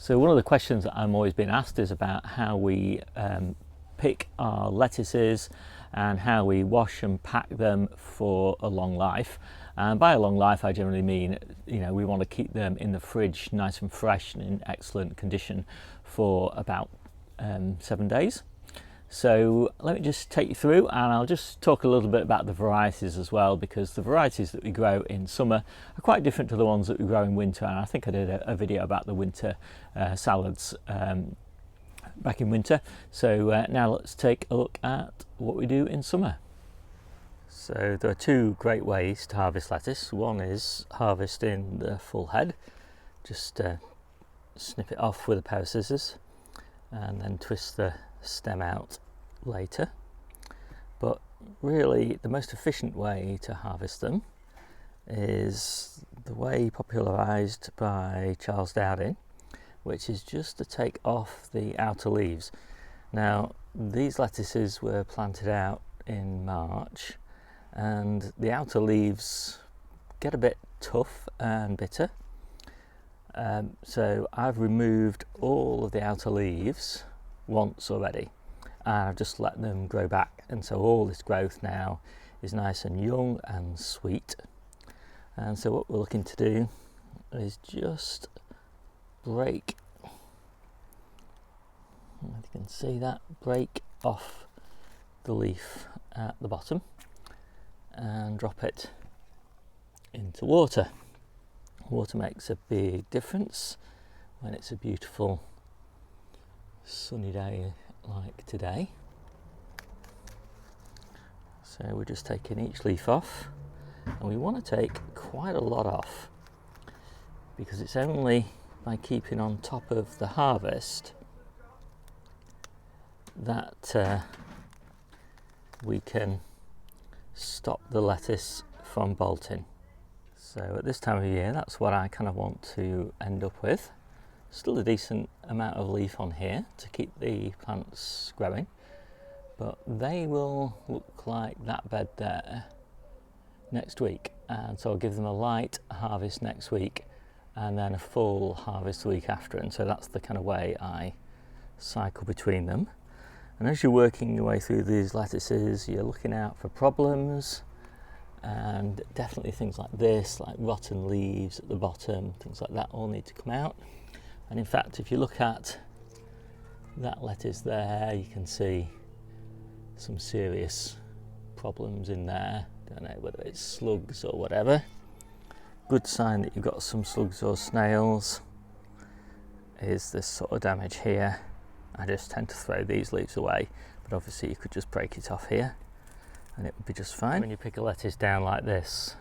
So one of the questions that I'm always being asked is about how we pick our lettuces and how we wash and pack them for a long life. And by a long life, I generally mean, we want to keep them in the fridge nice and fresh and in excellent condition for about 7 days. So let me just take you through, and I'll just talk a little bit about the varieties as well, because the varieties that we grow in summer are quite different to the ones that we grow in winter. And I think I did a video about the winter salads back in winter. So now let's take a look at what we do in summer. So there are two great ways to harvest lettuce. One is harvesting the full head. Just snip it off with a pair of scissors and then twist the stem out later. But really the most efficient way to harvest them is the way popularised by Charles Dowding, which is just to take off the outer leaves. Now these lettuces were planted out in March, and the outer leaves get a bit tough and bitter. So I've removed all of the outer leaves once already, and I've just let them grow back, and so all this growth now is nice and young and sweet. And so what we're looking to do is just break, if you can see that, break off the leaf at the bottom and drop it into water. Water makes a big difference when it's a beautiful sunny day like today. So we're just taking each leaf off, and we want to take quite a lot off, because it's only by keeping on top of the harvest that we can stop the lettuce from bolting. So at this time of year, that's what I kind of want to end up with. Still a decent amount of leaf on here to keep the plants growing, but they will look like that bed there next week, and so I'll give them a light harvest next week and then a full harvest the week after, and so that's the kind of way I cycle between them. And as you're working your way through these lettuces, you're looking out for problems, and definitely things like this, like rotten leaves at the bottom, things like that all need to come out. And in fact, if you look at that lettuce there, you can see some serious problems in there. Don't know whether it's slugs or whatever. Good sign that you've got some slugs or snails is this sort of damage here. I just tend to throw these leaves away, but obviously you could just break it off here and it would be just fine. When you pick a lettuce down like this,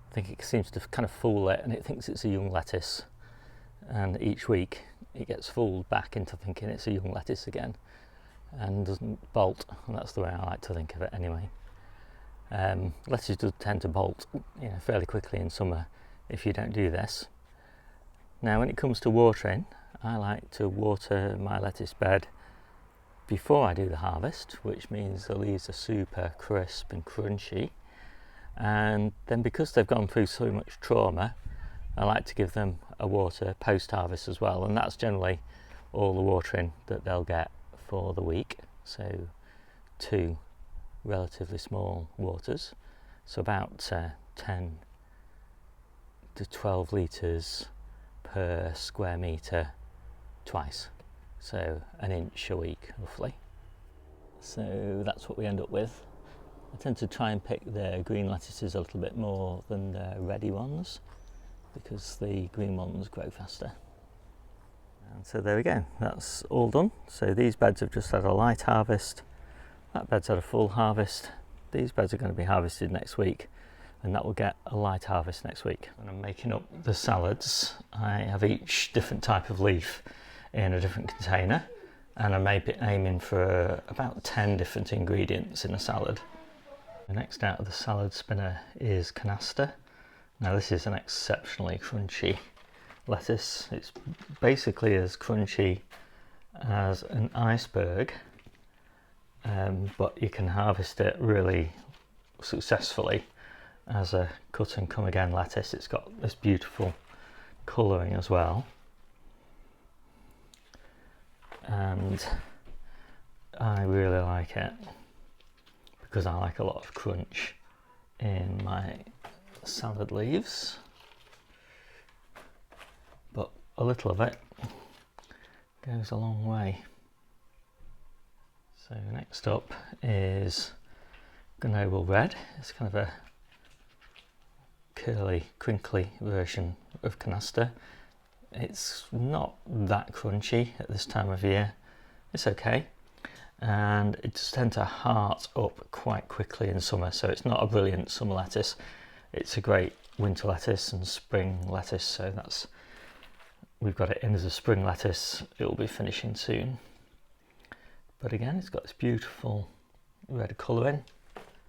I think it seems to kind of fool it, and it thinks it's a young lettuce, and each week it gets fooled back into thinking it's a young lettuce again and doesn't bolt, and that's the way I like to think of it anyway. Lettuces do tend to bolt fairly quickly in summer if you don't do this. Now when it comes to watering, I like to water my lettuce bed before I do the harvest, which means the leaves are super crisp and crunchy, and then because they've gone through so much trauma, I like to give them a water post-harvest as well, and that's generally all the watering that they'll get for the week. So 2 relatively small waters, so about 10 to 12 litres per square metre twice, so 1 inch a week roughly. So that's what we end up with. I tend to try and pick the green lettuces a little bit more than the reddy ones, because the green ones grow faster. And so there we go, that's all done. So these beds have just had a light harvest, that bed's had a full harvest, these beds are going to be harvested next week, and that will get a light harvest next week. When I'm making up the salads, I have each different type of leaf in a different container, and I'm aiming for about 10 different ingredients in a salad. The next out of the salad spinner is canasta. Now this is an exceptionally crunchy lettuce. It's basically as crunchy as an iceberg, but you can harvest it really successfully as a cut and come again lettuce. It's got this beautiful colouring as well. and I really like it because I like a lot of crunch in my salad leaves, but a little of it goes a long way. So next up is Grenoble Red. It's kind of a curly, crinkly version of Canasta. It's not that crunchy at this time of year. It's okay, and it does tend to heart up quite quickly in summer, so it's not a brilliant summer lettuce. It's a great winter lettuce and spring lettuce, so we've got it in as a spring lettuce. It will be finishing soon, but again, it's got this beautiful red colouring,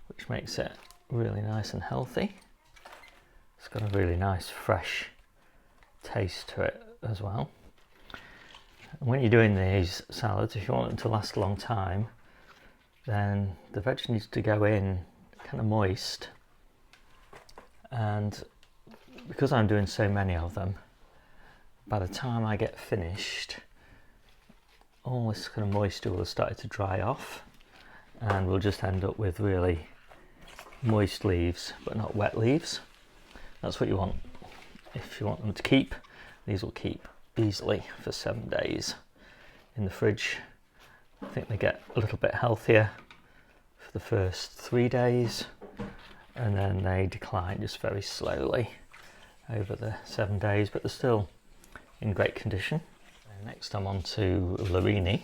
which makes it really nice and healthy. It's got a really nice fresh taste to it as well. And when you're doing these salads, if you want them to last a long time, then the veg needs to go in kind of moist. And because I'm doing so many of them, by the time I get finished, all this kind of moisture will have started to dry off, and we'll just end up with really moist leaves, but not wet leaves. That's what you want. If you want them to keep, these will keep easily for 7 days in the fridge. I think they get a little bit healthier for the first 3 days, and then they decline just very slowly over the 7 days, but they're still in great condition. And next I'm on to Larini,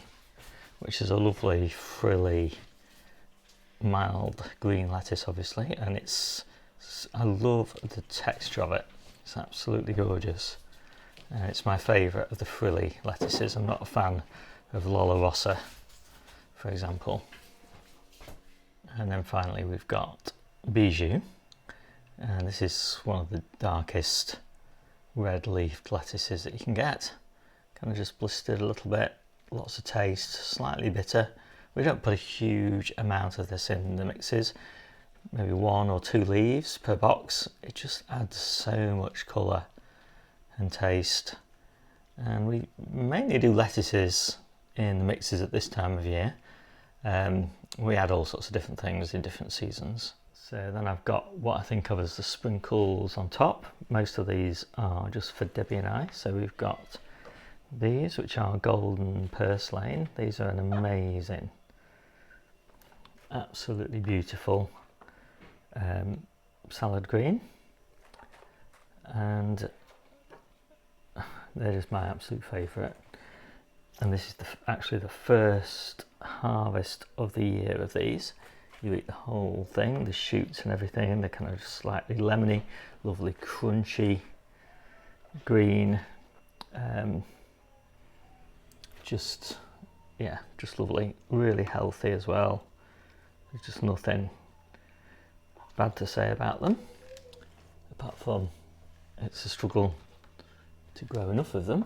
which is a lovely, frilly, mild green lettuce, obviously, and I love the texture of it. It's absolutely gorgeous. It's my favourite of the frilly lettuces. I'm not a fan of Lolla Rossa, for example. And then finally we've got Bijou, and this is one of the darkest red leafed lettuces that you can get. Kind of just blistered a little bit, lots of taste, slightly bitter. We don't put a huge amount of this in the mixes, maybe 1 or 2 leaves per box. It just adds so much colour and taste. And we mainly do lettuces in the mixes at this time of year. We add all sorts of different things in different seasons. So then I've got what I think of as the sprinkles on top. Most of these are just for Debbie and I. So we've got these, which are golden purslane. These are an amazing, absolutely beautiful salad green, and they're just my absolute favourite. And this is actually the first harvest of the year of these. You eat the whole thing, the shoots and everything, and they're kind of slightly lemony, lovely crunchy green, just lovely, really healthy as well. There's just nothing bad to say about them, apart from it's a struggle to grow enough of them.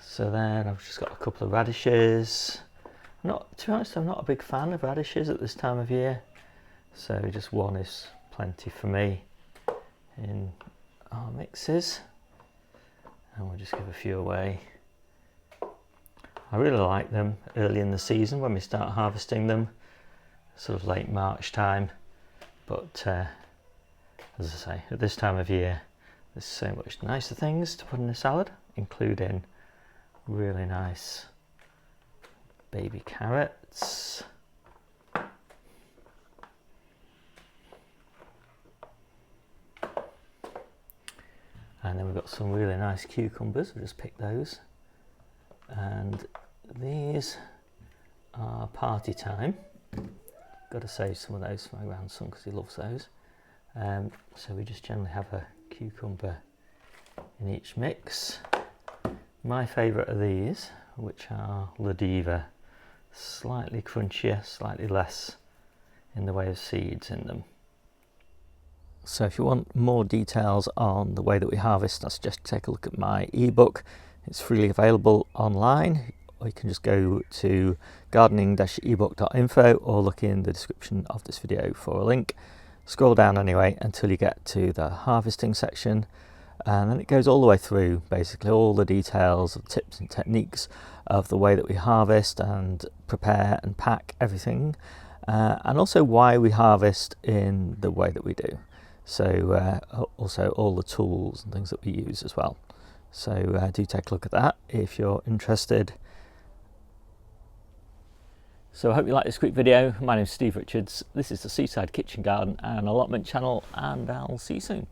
So then I've just got a couple of radishes. To be honest, I'm not a big fan of radishes at this time of year, so just 1 is plenty for me in our mixes, and we'll just give a few away. I really like them early in the season when we start harvesting them, sort of late March time, but as I say, at this time of year there's so much nicer things to put in a salad, including really nice baby carrots, and then we've got some really nice cucumbers. We'll just pick those, and these are party time. Got to save some of those for my grandson because he loves those. So we just generally have a cucumber in each mix. My favourite of these, which are La Diva, slightly crunchier, slightly less in the way of seeds in them. So if you want more details on the way that we harvest, I suggest you take a look at my ebook. It's freely available online, or you can just go to gardening-ebook.info or look in the description of this video for a link. Scroll down anyway until you get to the harvesting section, And then it goes all the way through basically all the details of tips and techniques of the way that we harvest and prepare and pack everything, and also why we harvest in the way that we do. So also all the tools and things that we use as well. So do take a look at that if you're interested. So I hope you like this quick video. My name is Steve Richards. This is the Seaside Kitchen Garden and Allotment channel, and I'll see you soon.